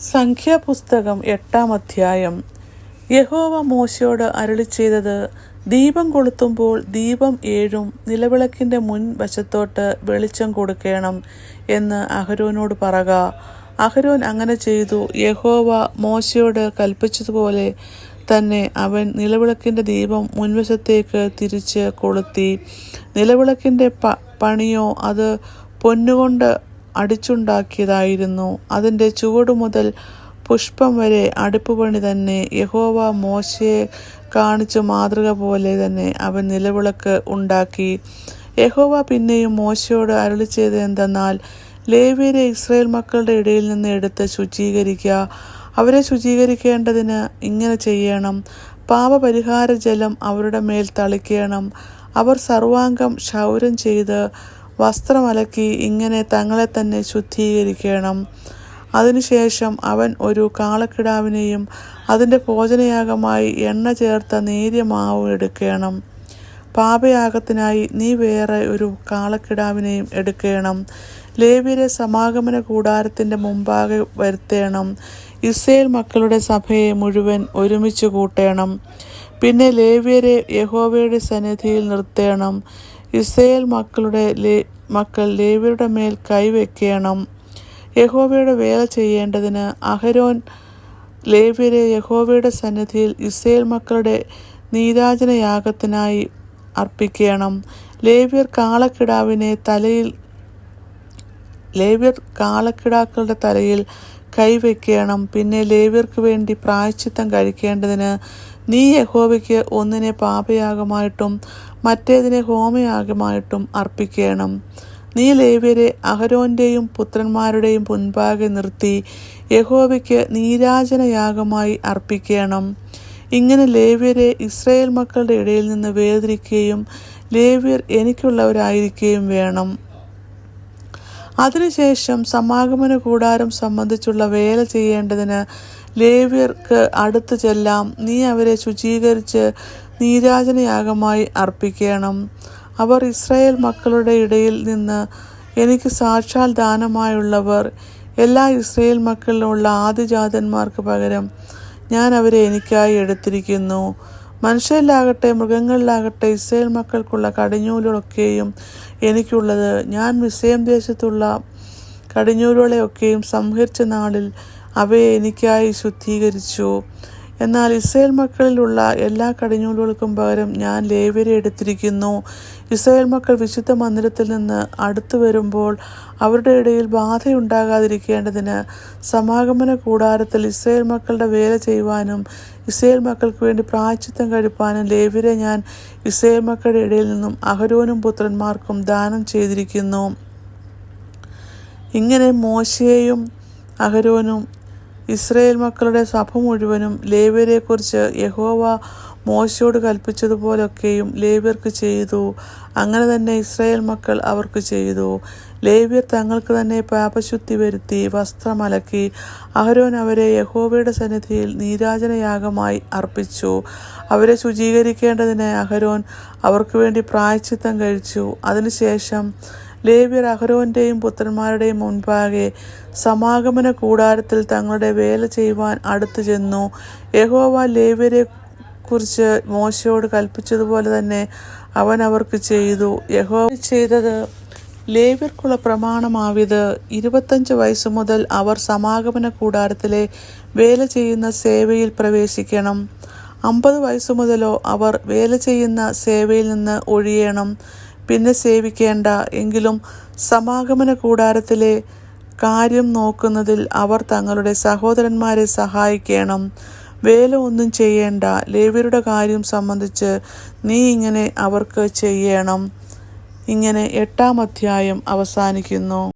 സംഖ്യാപുസ്തകം 8-ാം അധ്യായം. യഹോവ മോശയോട് അരുളിച്ചെയ്തത്, ദീപം കൊളുത്തുമ്പോൾ ദീപം 7 നിലവിളക്കിന്റെ മുൻ വശത്തോട്ട് വെളിച്ചം കൊടുക്കണം എന്ന് അഹരോനോട് പറക. അഹരോൻ അങ്ങനെ ചെയ്തു. യഹോവ മോശയോട് കൽപ്പിച്ചതുപോലെ തന്നെ അവൻ നിലവിളക്കിന്റെ ദീപം മുൻവശത്തേക്ക് തിരിച്ച് കൊളുത്തി. നിലവിളക്കിന്റെ പണിയോ അത് പൊന്നുകൊണ്ട് അടിച്ചുണ്ടാക്കിയതായിരുന്നു. അതിൻ്റെ ചുവടു മുതൽ പുഷ്പം വരെ അടുപ്പുപണി തന്നെ. യഹോവ മോശയെ കാണിച്ച മാതൃക പോലെ തന്നെ അവൻ നിലവിളക്ക് ഉണ്ടാക്കി. യഹോവ പിന്നെയും മോശയോട് അരുളിച്ചെയ്തത് എന്തെന്നാൽ, ലേവ്യരെ ഇസ്രായേൽ മക്കളുടെ ഇടയിൽ നിന്ന് എടുത്ത് ശുചീകരിക്കുക. അവരെ ശുചീകരിക്കേണ്ടതിന് ഇങ്ങനെ ചെയ്യണം: പാപപരിഹാര ജലം അവരുടെ മേൽ തളിക്കണം. അവർ സർവാംഗം ക്ഷൗരം ചെയ്ത് വസ്ത്രമലക്കി ഇങ്ങനെ തങ്ങളെ തന്നെ ശുദ്ധീകരിക്കണം. അതിനുശേഷം അവൻ ഒരു കാളക്കിടാവിനെയും അതിൻ്റെ ഭോജനയാഗമായി എണ്ണ ചേർത്ത നേരിയ മാവ് എടുക്കണം. പാപയാഗത്തിനായി നീ വേറെ ഒരു കാളക്കിടാവിനെയും എടുക്കണം. ലേവ്യരെ സമാഗമന കൂടാരത്തിൻ്റെ മുമ്പാകെ വരുത്തേണം. ഇസ്രായേൽ മക്കളുടെ സഭയെ മുഴുവൻ ഒരുമിച്ച് കൂട്ടണം. പിന്നെ ലേവ്യരെ യഹോവയുടെ സന്നിധിയിൽ നിർത്തേണം. ഇസ്രായേൽ മക്കൾ ലേവ്യരുടെ മേൽ കൈവയ്ക്കണം. യഹോവയുടെ വേല ചെയ്യേണ്ടതിന് അഹരോൻ ലേവ്യരെ യഹോവയുടെ സന്നിധിയിൽ ഇസ്രായേൽ മക്കളുടെ നീരാജനയാഗത്തിനായി അർപ്പിക്കണം. ലേവ്യർ കാളക്കിടാക്കളുടെ തലയിൽ കൈവയ്ക്കണം. പിന്നെ ലേവ്യർക്ക് വേണ്ടി പ്രായശ്ചിത്തം കഴിക്കേണ്ടതിന് നീ യഹോവയ്ക്ക് ഒന്നിനെ പാപയാഗമായിട്ടും മറ്റേതിനെ ഹോമയാഗമായിട്ടും അർപ്പിക്കണം. നീ ലേവ്യരെ അഹരോന്റെയും പുത്രന്മാരുടെയും മുൻപാകെ നിർത്തി യഹോവയ്ക്ക് നീരാജനയാഗമായി അർപ്പിക്കണം. ഇങ്ങനെ ലേവ്യരെ ഇസ്രായേൽ മക്കളുടെ ഇടയിൽ നിന്ന് വേർതിരിക്കുകയും ലേവ്യർ എനിക്കുള്ളവരായിരിക്കുകയും വേണം. അതിനുശേഷം സമാഗമന കൂടാരം സംബന്ധിച്ചുള്ള വേല ചെയ്യേണ്ടതിന് ലേവ്യർക്ക് അടുത്ത് ചെല്ലാം. നീ അവരെ ശുചീകരിച്ച് നീരാജനയാഗമായി അർപ്പിക്കണം. അവർ ഇസ്രായേൽ മക്കളുടെ ഇടയിൽ നിന്ന് എനിക്ക് സാക്ഷാൽ ദാനമായുള്ളവർ. എല്ലാ ഇസ്രായേൽ മക്കളിലുള്ള ആദിജാതന്മാർക്ക് പകരം ഞാൻ അവരെ എനിക്കായി എടുത്തിരിക്കുന്നു. മനുഷ്യരിലാകട്ടെ മൃഗങ്ങളിലാകട്ടെ ഇസ്രായേൽ മക്കൾക്കുള്ള കടിഞ്ഞൂലുകളൊക്കെയും എനിക്കുള്ളത്. ഞാൻ മിസ്രയീം ദേശത്തുള്ള കടിഞ്ഞൂലുകളെയൊക്കെയും സംഹരിച്ച നാളിൽ അവയെ എനിക്കായി ശുദ്ധീകരിച്ചു. എന്നാൽ ഇസ്രായേൽ മക്കളിലുള്ള എല്ലാ കടിഞ്ഞൂലുകൾക്കും പകരം ഞാൻ ലേവ്യരെ എടുത്തിരിക്കുന്നു. ഇസ്രായേൽ മക്കൾ വിശുദ്ധ മന്ദിരത്തിൽ നിന്ന് അടുത്തു വരുമ്പോൾ അവരുടെ ഇടയിൽ ബാധയുണ്ടാകാതിരിക്കേണ്ടതിന് സമാഗമന കൂടാരത്തിൽ ഇസ്രായേൽ മക്കളുടെ വേല ചെയ്യുവാനും ഇസ്രായേൽ മക്കൾക്ക് വേണ്ടി പ്രായശ്ചിത്തം കഴിപ്പാനും ലേവ്യരെ ഞാൻ ഇസ്രായേൽ മക്കളുടെ ഇടയിൽ നിന്നും അഹരോനും പുത്രന്മാർക്കും ദാനം ചെയ്തിരിക്കുന്നു. ഇങ്ങനെ മോശെയും അഹരോനും ഇസ്രായേൽ മക്കളുടെ സഭ മുഴുവനും ലേവ്യരെക്കുറിച്ച് യഹോവ മോശയോട് കൽപ്പിച്ചതുപോലൊക്കെയും ലേവ്യർക്ക് ചെയ്തു. അങ്ങനെ തന്നെ ഇസ്രായേൽ മക്കൾ അവർക്ക് ചെയ്തു. ലേവ്യർ തങ്ങൾക്ക് തന്നെ പാപശുദ്ധി വരുത്തി വസ്ത്രമലക്കി. അഹരോൻ അവരെ യഹോവയുടെ സന്നിധിയിൽ നീരാജനയാഗമായി അർപ്പിച്ചു. അവരെ ശുചീകരിക്കേണ്ടതിന് അഹരോൻ അവർക്ക് വേണ്ടി പ്രായശ്ചിത്തം കഴിച്ചു. അതിനുശേഷം ലേവ്യർ അഹരോന്റെയും പുത്രന്മാരുടെയും മുൻപാകെ സമാഗമന കൂടാരത്തിൽ തങ്ങളുടെ വേല ചെയ്യുവാൻ അടുത്തു ചെന്നു. യഹോവ ലേവ്യരെ കുറിച്ച് മോശയോട് കൽപ്പിച്ചതുപോലെ തന്നെ അവൻ അവർക്ക് ചെയ്തു. യഹോവ ചെയ്തത് ലേവ്യർക്കുള്ള പ്രമാണമാവിത്: 25 വയസ്സു മുതൽ അവർ സമാഗമന കൂടാരത്തിലെ വേല ചെയ്യുന്ന സേവയിൽ പ്രവേശിക്കണം. 50 വയസ്സു മുതലോ അവർ വേല ചെയ്യുന്ന സേവയിൽ നിന്ന് ഒഴിയണം. പിന്നെ സേവിക്കേണ്ട. എങ്കിലും സമാഗമന കൂടാരത്തിലെ കാര്യം നോക്കുന്നതിൽ അവർ തങ്ങളുടെ സഹോദരന്മാരെ സഹായിക്കണം. വേല ഒന്നും ചെയ്യേണ്ട. ലേവ്യരുടെ കാര്യം സംബന്ധിച്ച് നീ ഇങ്ങനെ അവർക്ക് ചെയ്യണം. ഇങ്ങനെ 8-ാം അധ്യായം അവസാനിക്കുന്നു.